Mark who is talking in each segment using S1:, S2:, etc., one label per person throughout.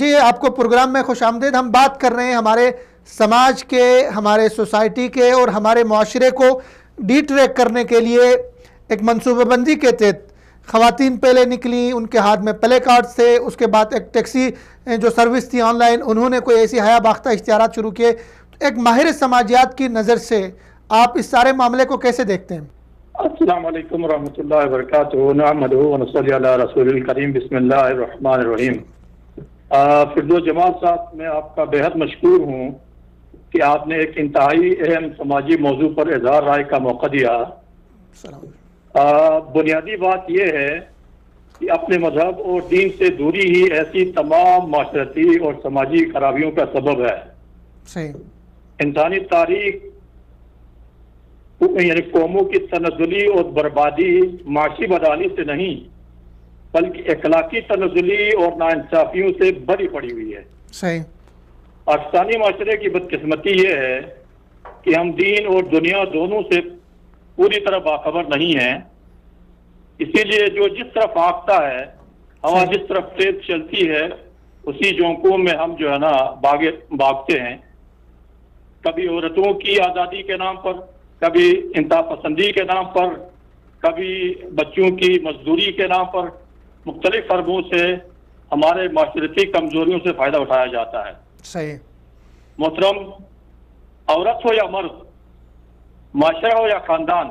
S1: جی آپ کو پروگرام میں خوش آمدید۔ ہم بات کر رہے ہیں ہمارے سماج کے، ہمارے سوسائٹی کے اور ہمارے معاشرے کو ڈی ٹریک کرنے کے لیے ایک منصوبہ بندی کے تحت خواتین پہلے نکلیں، ان کے ہاتھ میں پلے کارڈز تھے، اس کے بعد ایک ٹیکسی جو سروس تھی آن لائن، انہوں نے کوئی ایسی حیا باختہ اشتہارات شروع کیے۔ ایک ماہر سماجیات کی نظر سے آپ اس سارے معاملے کو کیسے دیکھتے ہیں؟
S2: السلام علیکم ورحمۃ اللہ وبرکاتہ، نحمدہ ونصلی علی رسول الکریم، بسم اللہ الرحمن الرحیم۔ فردوس جمال صاحب، میں آپ کا بہت مشکور ہوں کہ آپ نے ایک انتہائی اہم سماجی موضوع پر اظہار رائے کا موقع دیا۔ بنیادی بات یہ ہے کہ اپنے مذہب اور دین سے دوری ہی ایسی تمام معاشرتی اور سماجی خرابیوں کا سبب ہے۔
S1: صحیح۔
S2: انسانی تاریخ یعنی قوموں کی تنزلی اور بربادی معاشی بدحالی سے نہیں بلکہ اخلاقی تنزلی اور ناانصافیوں سے بھری پڑی ہوئی ہے۔
S1: صحیح۔
S2: پاکستانی معاشرے کی بدقسمتی یہ ہے کہ ہم دین اور دنیا دونوں سے پوری طرح باخبر نہیں ہیں، اسی لیے جو جس طرف آنکھتا ہے، ہوا جس طرف تیز چلتی ہے، اسی جھونکوں میں ہم جو ہے نا بھاگتے ہیں۔ کبھی عورتوں کی آزادی کے نام پر، کبھی انتہا پسندی کے نام پر، کبھی بچوں کی مزدوری کے نام پر، مختلف فربوں سے ہمارے معاشرتی کمزوریوں سے فائدہ اٹھایا جاتا ہے۔
S1: صحیح۔
S2: محترم، عورت ہو یا مرد، معاشرہ ہو یا خاندان،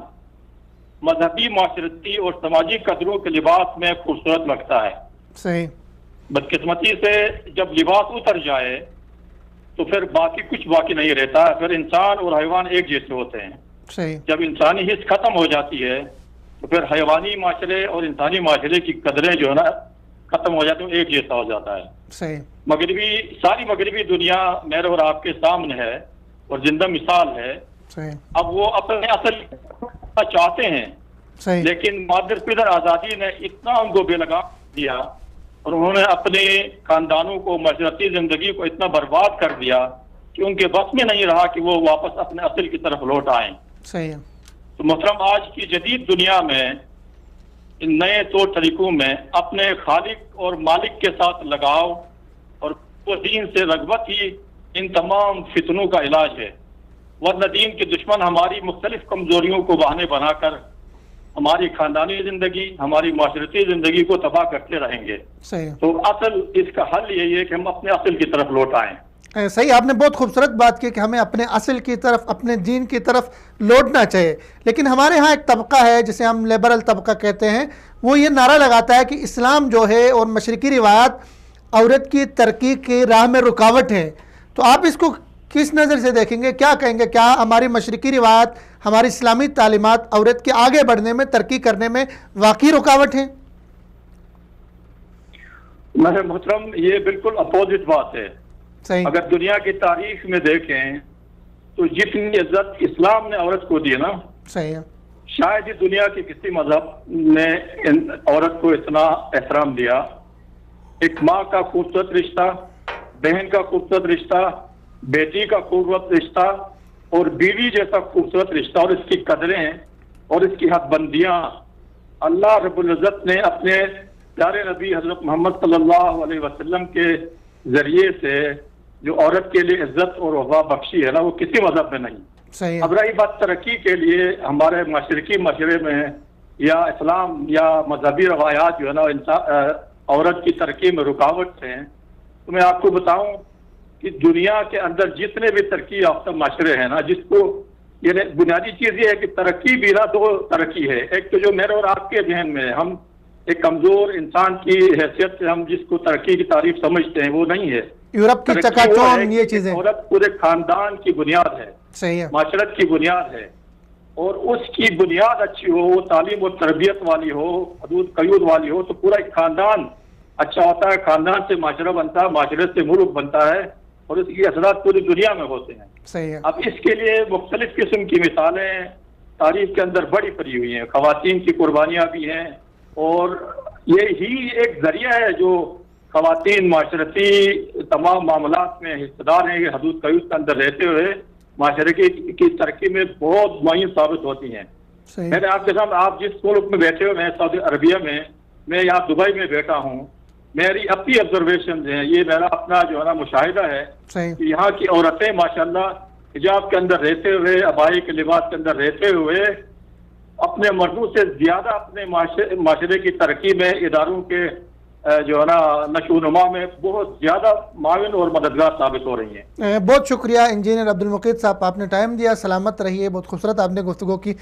S2: مذہبی، معاشرتی اور سماجی قدروں کے لباس میں خوبصورت لگتا ہے۔
S1: صحیح۔
S2: بدقسمتی سے جب لباس اتر جائے تو پھر کچھ باقی نہیں رہتا ہے، پھر انسان اور حیوان ایک جیسے ہوتے ہیں۔
S1: صحیح۔
S2: جب انسانی حص ختم ہو جاتی ہے تو پھر حیوانی معاشرے اور انسانی معاشرے کی قدریں جو ہے نا ختم ہو جاتی ہیں، ایک جیسا ہو جاتا ہے۔
S1: صحیح۔
S2: ساری مغربی دنیا میرے اور آپ کے سامنے ہے اور زندہ مثال ہے۔
S1: صحیح۔
S2: اب وہ اپنے اصل چاہتے ہیں،
S1: صحیح۔
S2: لیکن مادر پدر آزادی نے اتنا ان کو بے لگام دیا اور انہوں نے اپنے خاندانوں کو، معاشرتی زندگی کو اتنا برباد کر دیا کہ ان کے بس میں نہیں رہا کہ وہ واپس اپنے اصل کی طرف لوٹ آئیں۔
S1: صحیح۔
S2: تو محترم، آج کی جدید دنیا میں ان نئے طور طریقوں میں اپنے خالق اور مالک کے ساتھ لگاؤ اور دین سے رغبت ہی ان تمام فتنوں کا علاج ہے، ورنہ دین کے دشمن ہماری مختلف کمزوریوں کو بہانے بنا کر ہماری خاندانی زندگی، ہماری معاشرتی زندگی کو تباہ کرتے رہیں گے۔
S1: صحیح۔
S2: تو اصل اس کا حل یہی ہے کہ ہم اپنے اصل کی طرف لوٹ آئیں۔
S1: صحیح، آپ نے بہت خوبصورت بات کی کہ ہمیں اپنے اصل کی طرف، اپنے دین کی طرف لوٹنا چاہیے، لیکن ہمارے ہاں ایک طبقہ ہے جسے ہم لیبرل طبقہ کہتے ہیں، وہ یہ نعرہ لگاتا ہے کہ اسلام جو ہے اور مشرقی روایات عورت کی ترقی کی راہ میں رکاوٹ ہے۔ تو آپ اس کو کس نظر سے دیکھیں گے؟ کیا کہیں گے؟ کیا ہماری مشرقی روایات، ہماری اسلامی تعلیمات عورت کے آگے بڑھنے میں، ترقی کرنے میں واقعی رکاوٹ ہیں؟
S2: میرے محترم، یہ بالکل اپوزٹ بات ہے۔
S1: صحیح۔
S2: اگر دنیا کی تاریخ میں دیکھیں تو جتنی عزت اسلام نے عورت کو دی نا،
S1: صحیح ہے،
S2: شاید ہی دنیا کے کسی مذہب نے عورت کو اتنا احترام دیا۔ ایک ماں کا خوبصورت رشتہ، بہن کا خوبصورت رشتہ، بیٹی کا خوبصورت رشتہ اور بیوی جیسا خوبصورت رشتہ، اور اس کی قدریں اور اس کی حد بندیاں اللہ رب العزت نے اپنے پیارے نبی حضرت محمد صلی اللہ علیہ وسلم کے ذریعے سے جو عورت کے لیے عزت اور وفا بخشی ہے نا، وہ کسی مذہب میں نہیں۔
S1: صحیح۔
S2: اب رہی بات ترقی کے لیے ہمارے مشرقی معاشرے میں یا اسلام یا مذہبی روایات جو ہے نا عورت کی ترقی میں رکاوٹ ہیں، تو میں آپ کو بتاؤں کہ دنیا کے اندر جتنے بھی ترقی یافتہ معاشرے ہیں نا، جس کو یہ بنیادی چیز یہ ہے کہ ترقی بھی نا دو ترقی ہے۔ ایک تو جو میرے اور آپ کے ذہن میں ہم ایک کمزور انسان کی حیثیت سے ہم جس کو ترقی کی تعریف سمجھتے ہیں، وہ نہیں ہے۔
S1: یورپ کی چکاچوند یہ چیزیں،
S2: عورت پورے خاندان کی بنیاد ہے،
S1: صحیح ہے،
S2: معاشرت کی بنیاد ہے، اور اس کی بنیاد اچھی ہو، وہ تعلیم اور تربیت والی ہو، حدود قیود والی ہو، تو پورا ایک خاندان اچھا ہوتا ہے، خاندان سے معاشرہ بنتا ہے، معاشرے سے ملک بنتا ہے، اور اس کی اثرات پوری دنیا میں ہوتے ہیں۔
S1: صحیح ہے۔
S2: اب اس کے لیے مختلف قسم کی مثالیں تاریخ کے اندر بڑی پڑی ہوئی ہیں، خواتین کی قربانیاں بھی ہیں، اور یہی ایک ذریعہ ہے جو خواتین معاشرتی تمام معاملات میں حصہ دار ہیں، یہ حدود قیود کے اندر رہتے ہوئے معاشرے کی ترقی میں بہت معین ثابت ہوتی ہیں۔ میں نے آپ کے ساتھ، آپ جس ملک میں بیٹھے ہوئے ہیں، سعودی عربیہ میں، میں یہاں دبئی میں بیٹھا ہوں، میری اپنی آبزرویشن ہیں، یہ میرا اپنا جو ہے نا مشاہدہ ہے
S1: صحیح
S2: کہ یہاں کی عورتیں ماشاءاللہ حجاب کے اندر رہتے ہوئے، عبائی کے لباس کے اندر رہتے ہوئے اپنے مردوں سے زیادہ اپنے معاشرے کی ترقی میں، اداروں کے جو ہے نا نشو و نما میں بہت زیادہ معاون اور مددگار ثابت ہو رہی ہیں۔
S1: بہت شکریہ انجینئر عبد المقیت صاحب، آپ نے ٹائم دیا، سلامت رہیے، بہت خوبصورت آپ نے گفتگو کی۔